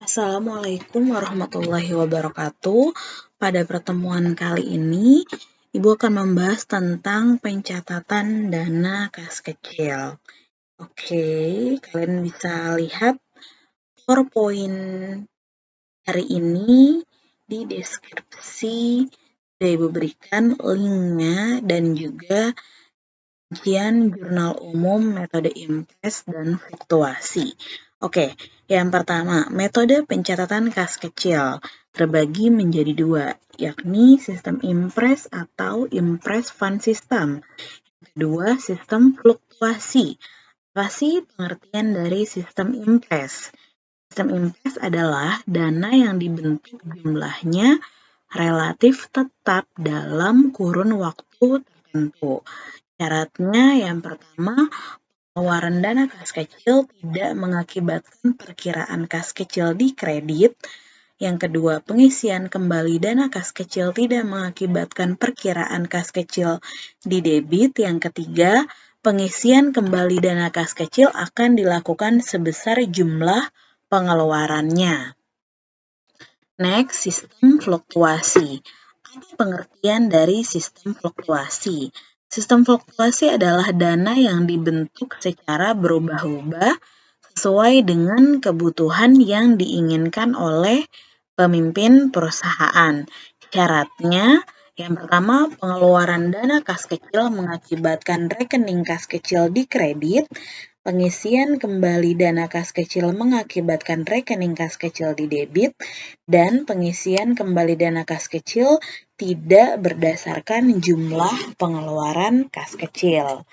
Assalamualaikum warahmatullahi wabarakatuh. Pada pertemuan kali ini, Ibu akan membahas tentang pencatatan dana kas kecil. Oke, kalian bisa lihat PowerPoint hari ini di deskripsi sudah Ibu berikan linknya dan juga ujian jurnal umum metode impres dan fluktuasi. Oke, yang pertama, metode pencatatan kas kecil terbagi menjadi dua, yakni sistem impres atau impres fund system. Kedua, sistem fluktuasi. Apa sih pengertian dari sistem impres? Sistem impres adalah dana yang dibentuk jumlahnya relatif tetap dalam kurun waktu tertentu. Syaratnya yang pertama, pengeluaran dana kas kecil tidak mengakibatkan perkiraan kas kecil di kredit. Yang kedua, pengisian kembali dana kas kecil tidak mengakibatkan perkiraan kas kecil di debit. Yang ketiga, pengisian kembali dana kas kecil akan dilakukan sebesar jumlah pengeluarannya. Next, sistem fluktuasi. Apa pengertian dari sistem fluktuasi? Sistem fluktuasi adalah dana yang dibentuk secara berubah-ubah sesuai dengan kebutuhan yang diinginkan oleh pemimpin perusahaan. Syaratnya, yang pertama, pengeluaran dana kas kecil mengakibatkan rekening kas kecil di kredit. Pengisian kembali dana kas kecil mengakibatkan rekening kas kecil di debit, dan pengisian kembali dana kas kecil tidak berdasarkan jumlah pengeluaran kas kecil.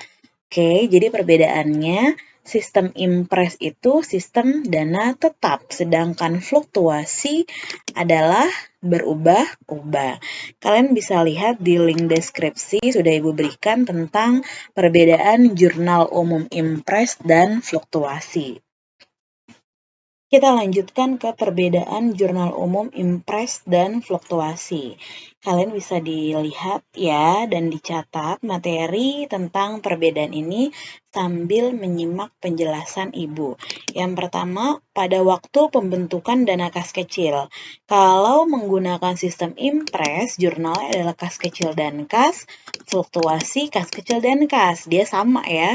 Oke, jadi perbedaannya, sistem impres itu sistem dana tetap, sedangkan fluktuasi adalah berubah-ubah. Kalian bisa lihat di link deskripsi sudah Ibu berikan tentang perbedaan jurnal umum impres dan fluktuasi. Kita lanjutkan ke perbedaan jurnal umum impres dan fluktuasi. Kalian bisa dilihat ya dan dicatat materi tentang perbedaan ini sambil menyimak penjelasan Ibu. Yang pertama, pada waktu pembentukan dana kas kecil. Kalau menggunakan sistem impres, jurnalnya adalah kas kecil dan kas, fluktuasi kas kecil dan kas. Dia sama ya.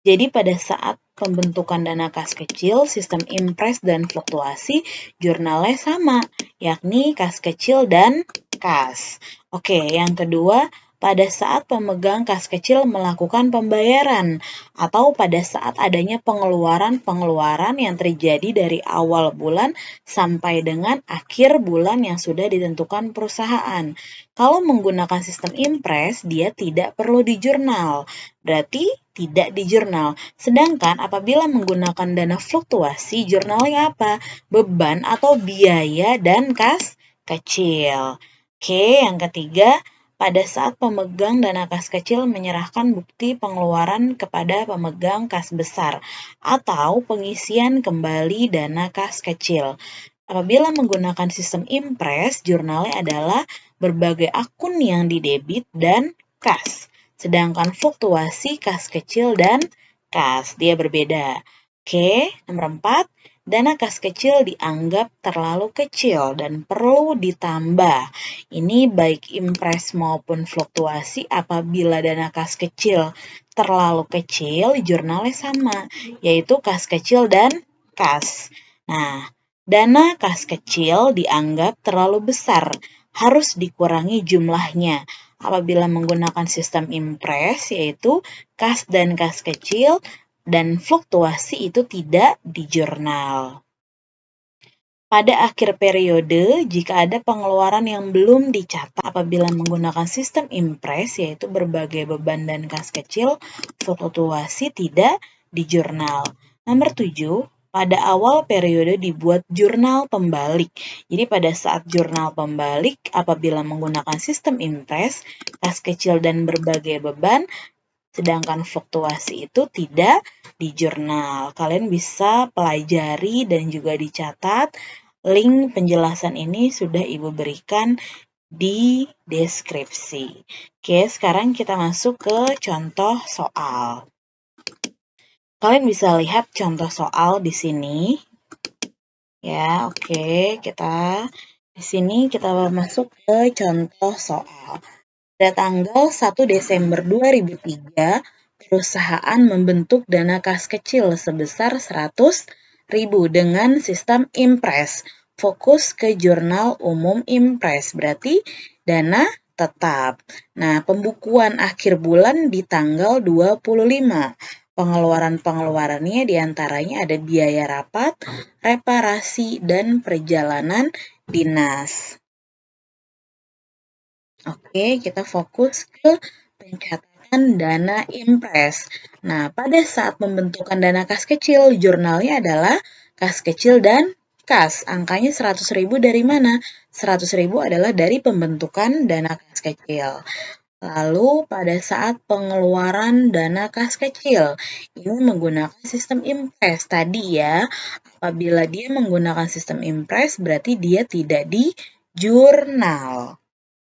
Jadi pada saat pembentukan dana kas kecil, sistem impres dan fluktuasi jurnalnya sama, yakni kas kecil dan kas. Oke, yang kedua, pada saat pemegang kas kecil melakukan pembayaran atau pada saat adanya pengeluaran-pengeluaran yang terjadi dari awal bulan sampai dengan akhir bulan yang sudah ditentukan perusahaan. Kalau menggunakan sistem impres, dia tidak perlu dijurnal. Berarti tidak dijurnal. Sedangkan apabila menggunakan dana fluktuasi, jurnalnya apa? Beban atau biaya dan kas kecil. Oke, yang ketiga, pada saat pemegang dana kas kecil menyerahkan bukti pengeluaran kepada pemegang kas besar atau pengisian kembali dana kas kecil. Apabila menggunakan sistem impres, jurnalnya adalah berbagai akun yang didebit dan kas. Sedangkan fluktuasi kas kecil dan kas, dia berbeda. Oke, nomor 4, dana kas kecil dianggap terlalu kecil dan perlu ditambah. Ini baik impres maupun fluktuasi, apabila dana kas kecil terlalu kecil, jurnalnya sama, yaitu kas kecil dan kas. Nah, dana kas kecil dianggap terlalu besar, harus dikurangi jumlahnya. Apabila menggunakan sistem impres, yaitu kas dan kas kecil, dan fluktuasi itu tidak dijurnal. Pada akhir periode, jika ada pengeluaran yang belum dicatat apabila menggunakan sistem impres, yaitu berbagai beban dan kas kecil, fluktuasi tidak dijurnal. Nomor 7, pada awal periode dibuat jurnal pembalik. Jadi pada saat jurnal pembalik, apabila menggunakan sistem impres, kas kecil dan berbagai beban, sedangkan fluktuasi itu tidak dijurnal. Kalian bisa pelajari dan juga dicatat. Link penjelasan ini sudah Ibu berikan di deskripsi. Oke, sekarang kita masuk ke contoh soal. Kalian bisa lihat contoh soal di sini. Ya, oke, di sini kita masuk ke contoh soal. Pada tanggal 1 Desember 2003, perusahaan membentuk dana kas kecil sebesar 100.000 dengan sistem impres. Fokus ke jurnal umum impres, berarti dana tetap. Nah, pembukuan akhir bulan di tanggal 25. Pengeluaran-pengeluarannya diantaranya ada biaya rapat, reparasi, dan perjalanan dinas. Oke, kita fokus ke pencatatan dana impres. Nah, pada saat pembentukan dana kas kecil, jurnalnya adalah kas kecil dan kas. Angkanya 100.000 dari mana? 100.000 adalah dari pembentukan dana kas kecil. Lalu pada saat pengeluaran dana kas kecil, ini menggunakan sistem impres. Tadi ya, apabila dia menggunakan sistem impres, berarti dia tidak di jurnal.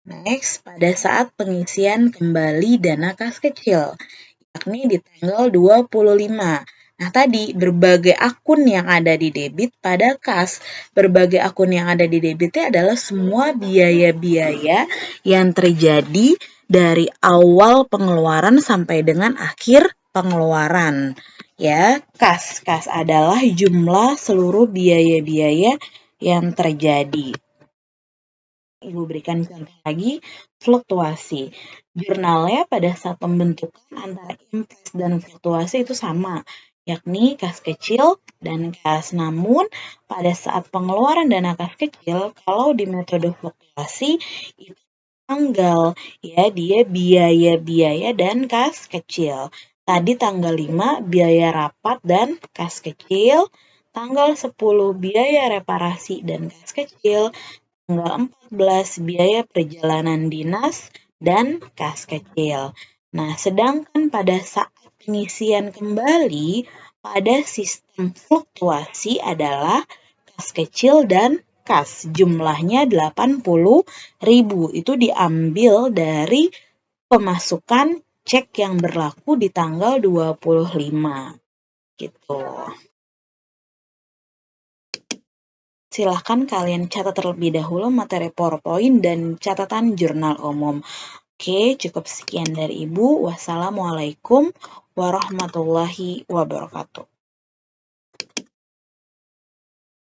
Next, pada saat pengisian kembali dana kas kecil, yakni di tanggal 25. Nah, tadi berbagai akun yang ada di debit pada kas. Berbagai akun yang ada di debitnya adalah semua biaya-biaya yang terjadi dari awal pengeluaran sampai dengan akhir pengeluaran. Ya, kas adalah jumlah seluruh biaya-biaya yang terjadi. Ibu berikan contoh lagi, fluktuasi. Jurnalnya pada saat pembentukan antara impres dan fluktuasi itu sama, yakni kas kecil dan kas. Namun, pada saat pengeluaran dana kas kecil, kalau di metode fluktuasi, itu tanggal, ya, dia biaya-biaya dan kas kecil. Tadi tanggal 5, biaya rapat dan kas kecil. Tanggal 10, biaya reparasi dan kas kecil. Tanggal 14, biaya perjalanan dinas dan kas kecil. Nah, sedangkan pada saat pengisian kembali pada sistem fluktuasi adalah kas kecil dan kas. Jumlahnya 80.000. Itu diambil dari pemasukan cek yang berlaku di tanggal 25. Gitu. Silahkan kalian catat terlebih dahulu materi PowerPoint dan catatan jurnal umum. Oke, cukup sekian dari Ibu. Wassalamualaikum warahmatullahi wabarakatuh.